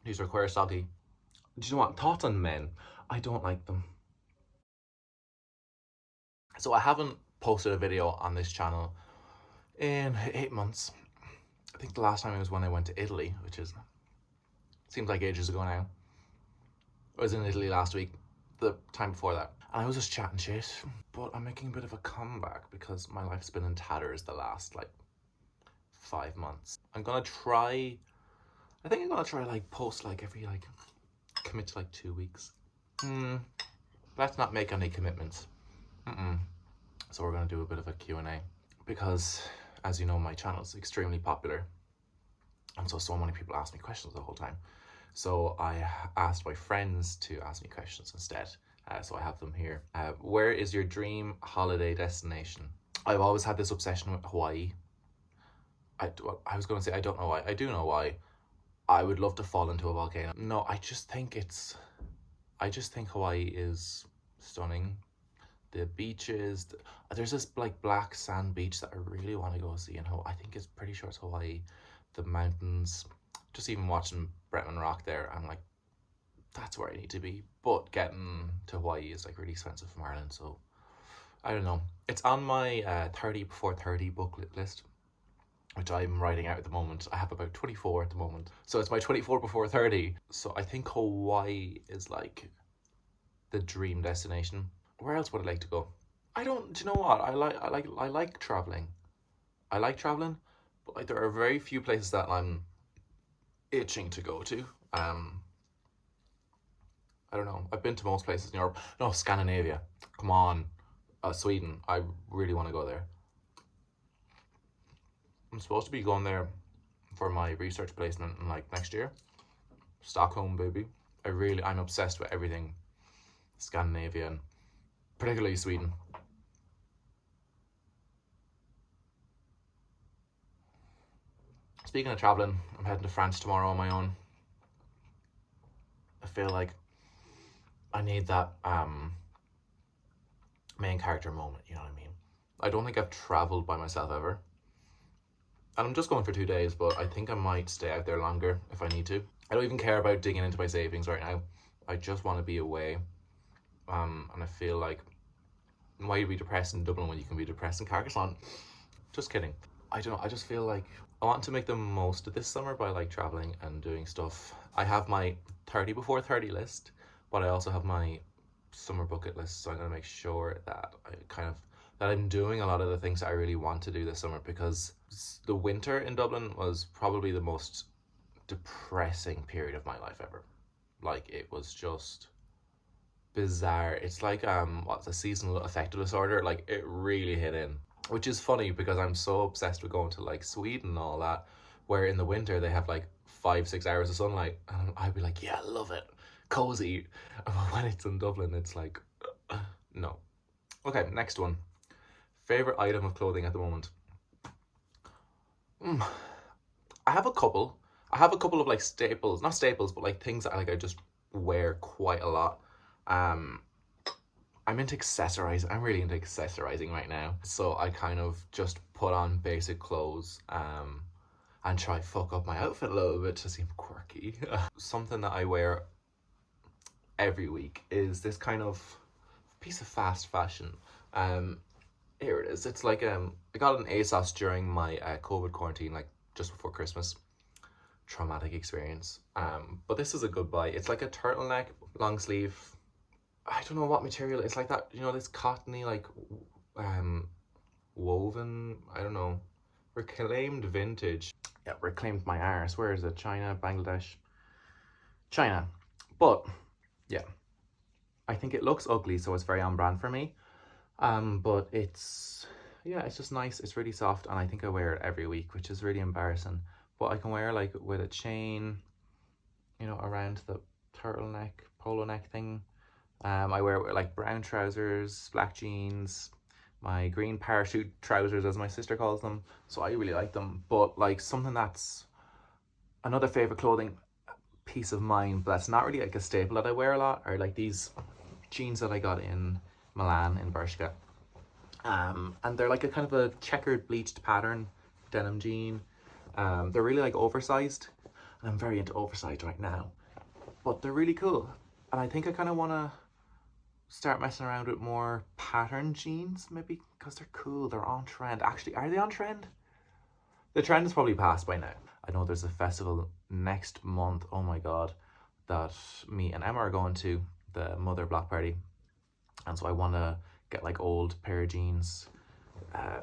These are queer soggy. Do you know what? Thoughts on men? I don't like them. So I haven't posted a video on this channel in 8 months. I think the last time was when I went to Italy, which is seems like ages ago now. I was in Italy last week, the time before that, and I was just chatting shit. But I'm making a bit of a comeback because my life's been in tatters the last like 5 months. I'm gonna try. I think I'm gonna try like post like every like commit to like 2 weeks. Let's not make any commitments. So we're gonna do a bit of a Q&A because, as you know, my channel is extremely popular, and so many people ask me questions the whole time. So I asked my friends to ask me questions instead. So I have them here. Where is your dream holiday destination? I've always had this obsession with Hawaii. I was going to say I don't know why. I do know why. I would love to fall into a volcano. No, I just think Hawaii is stunning. The beaches, there's this like black sand beach that I really want to go see in Hawaii. I think it's pretty sure it's Hawaii. The mountains, just even watching Bretman Rock there, I'm like, that's where I need to be. But getting to Hawaii is like really expensive from Ireland, so I don't know. It's on my 30 before 30 booklet list, which I'm writing out at the moment. I have about 24 at the moment, so it's my 24 before 30. So I think Hawaii is like the dream destination. Where else would I like to go? I don't. Do you know what? I like traveling. I like traveling, but like there are very few places that I'm itching to go to. I don't know. I've been to most places in Europe. No, Scandinavia. Come on, Sweden. I really want to go there. I'm supposed to be going there for my research placement in like next year. Stockholm, baby. I'm obsessed with everything Scandinavian, particularly Sweden. Speaking of traveling, I'm heading to France tomorrow on my own. I feel like I need that main character moment, you know what I mean? I don't think I've traveled by myself ever. And I'm just going for 2 days, but I think I might stay out there longer if I need to. I don't even care about digging into my savings right now. I just want to be away. And I feel like, why be depressed in Dublin when you can be depressed in Carcassonne? Just kidding. I don't know, I just feel like I want to make the most of this summer by like traveling and doing stuff. I have my 30 before 30 list, but I also have my summer bucket list, so I'm gonna make sure that I'm doing a lot of the things that I really want to do this summer, because the winter in Dublin was probably the most depressing period of my life ever. Like, it was just bizarre. It's like what's a seasonal affective disorder. Like, it really hit in, which is funny because I'm so obsessed with going to like Sweden and all that, where in the winter they have like 5-6 hours of sunlight, and I'd be like, yeah, I love it, cozy. But when it's in Dublin, it's like no. Okay, next one. Favorite item of clothing at the moment? I have a couple. I have a couple of like staples, not staples, but like things that I just wear quite a lot. I'm into accessorizing. I'm really into accessorizing right now. So I kind of just put on basic clothes and try fuck up my outfit a little bit to seem quirky. Something that I wear every week is this kind of piece of fast fashion. Here it is. It's like I got an ASOS during my COVID quarantine, like just before Christmas. Traumatic experience. But this is a good buy. It's like a turtleneck, long sleeve. I don't know what material. It's like that, you know, this cottony like woven. I don't know. Reclaimed vintage. Yeah, reclaimed my arse. Where is it? China, Bangladesh, China. But yeah, I think it looks ugly, so it's very on brand for me. But it's, yeah, it's just nice. It's really soft, and I think I wear it every week, which is really embarrassing. But I can wear like with a chain, you know, around the turtleneck, polo neck thing. I wear it with like brown trousers, black jeans, my green parachute trousers, as my sister calls them. So I really like them. But like something that's another favorite clothing piece of mine, but that's not really like a staple that I wear a lot, are like these jeans that I got in Milan, in Bershka. And they're like a kind of a checkered bleached pattern denim jean. They're really like oversized, I'm very into oversized right now, but they're really cool. And I think I kind of want to start messing around with more pattern jeans, maybe, because they're cool. They're on trend. Actually, are they on trend? The trend is probably past by now. I know there's a festival next month, oh my god, that me and Emma are going to, the Mother Block Party. And so I want to get like old pair of jeans, uh,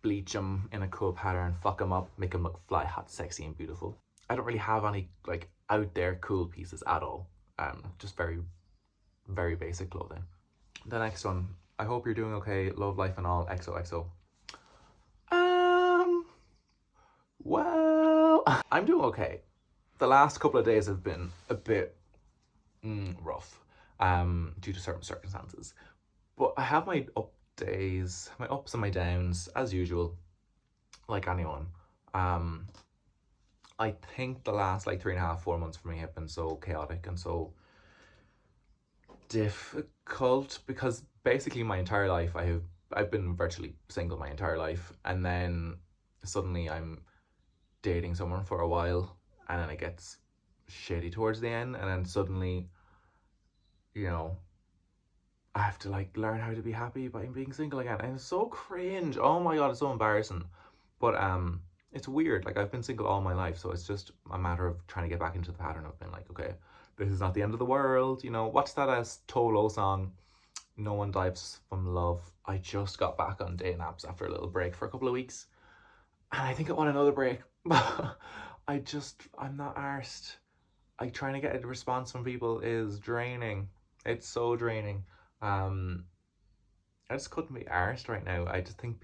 bleach them in a cool pattern, fuck them up, make them look fly, hot, sexy, and beautiful. I don't really have any like out there cool pieces at all. Just very, very basic clothing. The next one. I hope you're doing okay. Love, life, and all. XOXO. Um. Well, I'm doing okay. The last couple of days have been a bit rough, due to certain circumstances. But I have my up days, my ups and my downs, as usual, like anyone. Um, I think the last like 3.5, 4 months for me have been so chaotic and so difficult because basically my entire life I've been virtually single my entire life, and then suddenly I'm dating someone for a while, and then it gets shitty towards the end, and then suddenly, you know, I have to like learn how to be happy by being single again, and it's so cringe. Oh my god, it's so embarrassing. But it's weird. Like I've been single all my life, so it's just a matter of trying to get back into the pattern of being like, okay, this is not the end of the world. You know, what's that as Tolo song? No one dies from love. I just got back on dating apps after a little break for a couple of weeks, and I think I want another break. I'm not arsed. Like trying to get a response from people is draining. It's so draining. Um, I just couldn't be arsed right now. I just think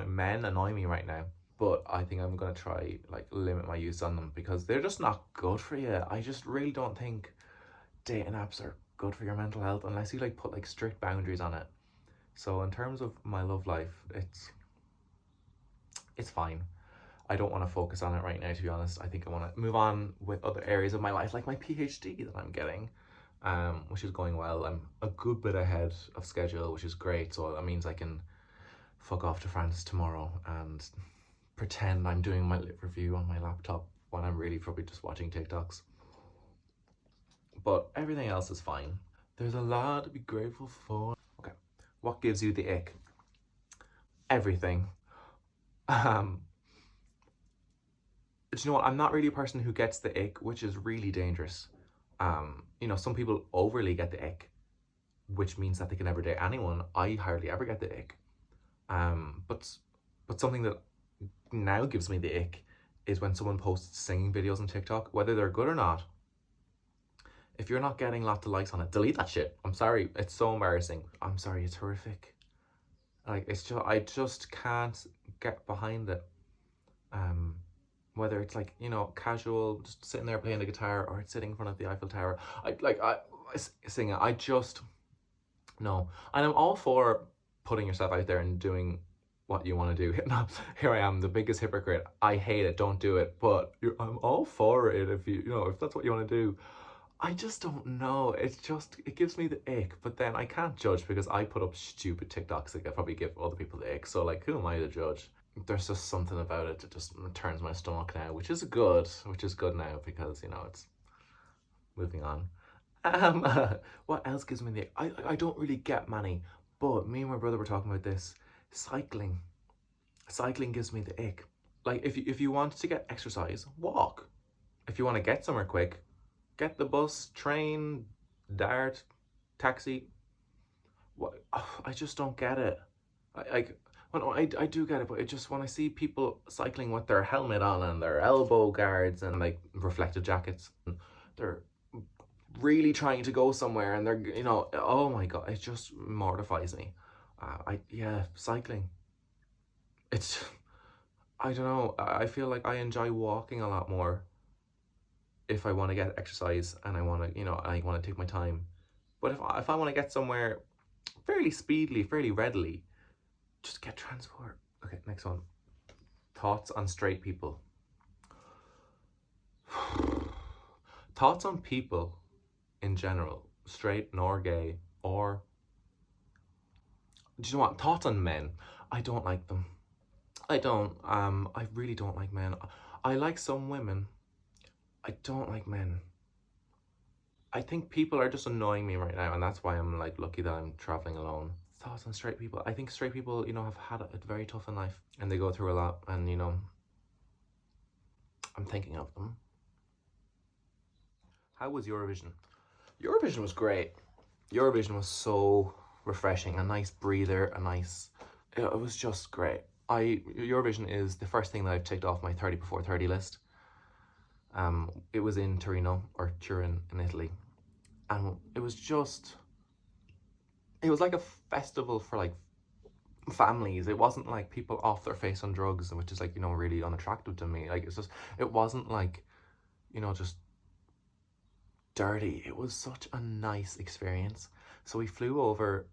men annoy me right now. But I think I'm gonna try like limit my use on them because they're just not good for you. I just really don't think dating apps are good for your mental health unless you like put like strict boundaries on it. So in terms of my love life, it's fine. I don't want to focus on it right now, to be honest. I think I want to move on with other areas of my life, like my PhD that I'm getting, which is going well. I'm a good bit ahead of schedule, which is great. So that means I can fuck off to France tomorrow and pretend I'm doing my lit review on my laptop when I'm really probably just watching TikToks. But everything else is fine. There's a lot to be grateful for. Okay, what gives you the ick? Everything. Um, do you know what? I'm not really a person who gets the ick, which is really dangerous. You know, some people overly get the ick, which means that they can never date anyone. I hardly ever get the ick. But something that now gives me the ick is when someone posts singing videos on TikTok, whether they're good or not. If you're not getting lots of likes on it, delete that shit. I'm sorry, it's so embarrassing. I'm sorry, it's horrific. Like I just can't get behind it. Whether it's like, you know, casual, just sitting there playing the guitar, or it's sitting in front of the Eiffel Tower, I sing it. I just no, and I'm all for putting yourself out there and doing what you want to do. Here I am, the biggest hypocrite. I hate it. Don't do it. But I'm all for it if you know if that's what you want to do. I just don't know. It gives me the ick. But then I can't judge because I put up stupid TikToks that I probably give other people the ick. So like, who am I to judge? There's just something about it that just turns my stomach now, which is good now because, you know, it's moving on. What else gives me the I don't really get many, but me and my brother were talking about this. Cycling. Cycling gives me the ick. Like if you want to get exercise, walk. If you want to get somewhere quick, get the bus, train, dart, taxi. What? I just don't get it. Well, I do get it, but it just when I see people cycling with their helmet on and their elbow guards and like reflective jackets, they're really trying to go somewhere and they're, you know, oh my god, it just mortifies me. Cycling. It's, I don't know, I feel like I enjoy walking a lot more if I want to get exercise and I want to, you know, I want to take my time. But if I want to get somewhere fairly speedily, fairly readily, just get transport. Okay, next one. Thoughts on straight people. Thoughts on people in general, straight nor gay, or do you know what? Thoughts on men. I don't like them. I don't. I really don't like men. I like some women. I don't like men. I think people are just annoying me right now, and that's why I'm like lucky that I'm traveling alone. Thoughts on straight people? I think straight people, have had it very tough in life, and they go through a lot, and I'm thinking of them. How was Eurovision? Eurovision was great. Eurovision was so refreshing, a nice breather, it was just great. Eurovision is the first thing that I've ticked off my 30 before 30 list. It was in Turin in Italy, and it was like a festival for like families. It wasn't like people off their face on drugs, which is like, really unattractive to me. Like, it wasn't like, just dirty. It was such a nice experience. So we flew over.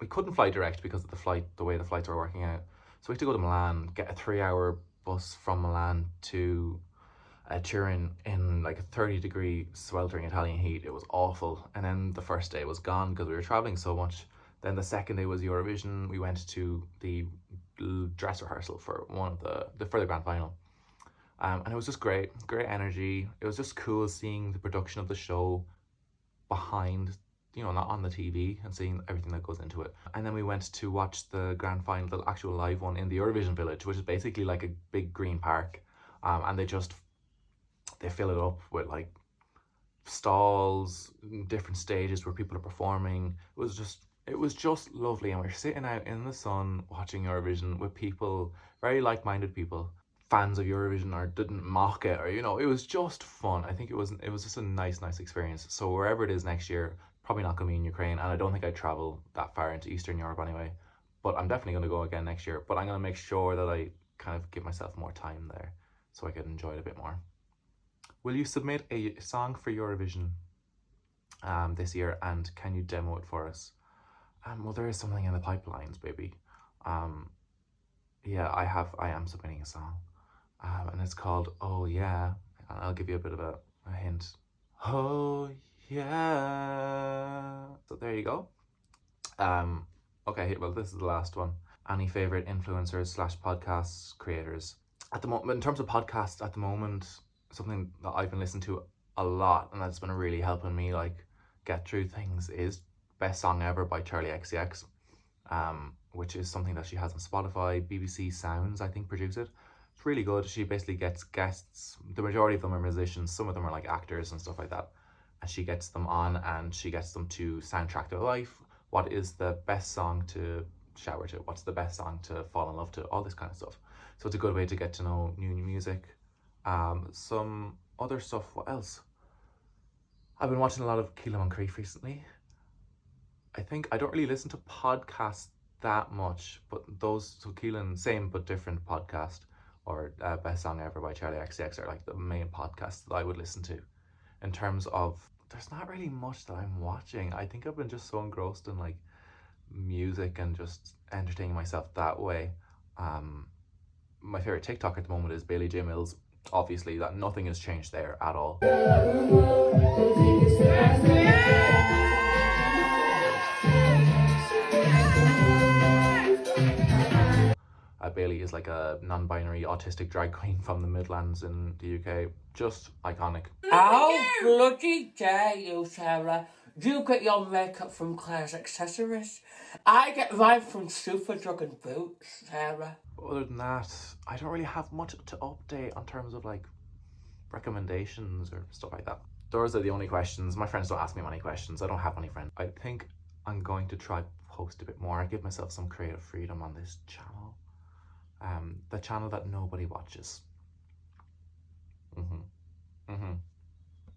We couldn't fly direct because of the way the flights were working out. So we had to go to Milan, get a 3-hour bus from Milan to Turin in like a 30-degree sweltering Italian heat. It was awful. And then the first day was gone because we were traveling so much. Then the second day was Eurovision. We went to the dress rehearsal for for the grand final. And it was just great energy. It was just cool seeing the production of the show behind, not on the TV, and seeing everything that goes into it. And then we went to watch the grand final, the actual live one, in the Eurovision Village, which is basically like a big green park. And they fill it up with like stalls, different stages where people are performing. It was just lovely, and we were sitting out in the sun watching Eurovision with people, very like-minded people, fans of Eurovision, or didn't mock it, or it was just fun. I think it was just a nice experience. So wherever it is next year, probably not going to be in Ukraine, and I don't think I'd travel that far into Eastern Europe anyway. But I'm definitely going to go again next year. But I'm going to make sure that I kind of give myself more time there so I can enjoy it a bit more. Will you submit a song for Eurovision this year, and can you demo it for us? Well, there is something in the pipelines, baby. Yeah, I am submitting a song. And it's called Oh Yeah. And I'll give you a bit of a hint. Oh yeah. So there you go. Okay, well, this is the last one. Any favorite influencers slash podcast creators? At the moment, in terms of podcasts, at the moment, something that I've been listening to a lot, and that's been really helping me like get through things, is Best Song Ever by Charlie XCX, which is something that she has on Spotify. BBC Sounds, I think, produce it. It's really good. She basically gets guests. The majority of them are musicians. Some of them are like actors and stuff like that. And she gets them on, and she gets them to soundtrack their life. What is the best song to shower to? What's the best song to fall in love to? All this kind of stuff. So it's a good way to get to know new music. Some other stuff. What else? I've been watching a lot of Keelan Moncrief recently. I think I don't really listen to podcasts that much, but so Keelan, same but different podcast, or Best Song Ever by Charlie XCX are like the main podcasts that I would listen to. In terms of, there's not really much that I'm watching. I think I've been just so engrossed in like music and just entertaining myself that way. My favorite TikTok at the moment is Bailey J. Mills. Obviously, that nothing has changed there at all. Bailey is like a non-binary autistic drag queen from the Midlands in the UK. Just iconic. How bloody dare you, Sarah? You get your makeup from Claire's Accessories. I get mine from Superdrug and Boots, Sarah. Other than that, I don't really have much to update on terms of like recommendations or stuff like that. Those are the only questions. My friends don't ask me many questions. I don't have any friends. I think I'm going to try post a bit more. I give myself some creative freedom on this channel. The channel that nobody watches.